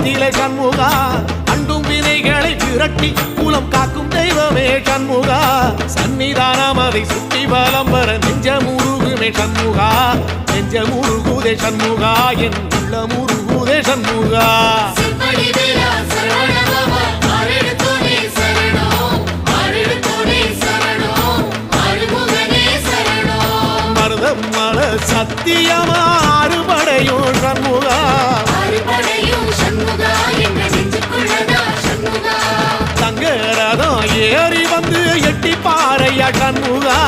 கோலத்திலே சண்முகா அண்டும் வினைகளை விரட்டி குலம் காக்கும் தெய்வமே சண்முகா சன்னிதானம் அதை சுற்றி பலம் வர நெஞ்சமுருகுமே சண்முகா நெஞ்சமுருகுதே சண்முகா என் உள்ள முருகுதே சண்முகா மருதமல சத்தியமா அறுபடையும் சண்முகா தங்க ரதம் ஏறி வந்து எட்டி பாறையா சண்முகா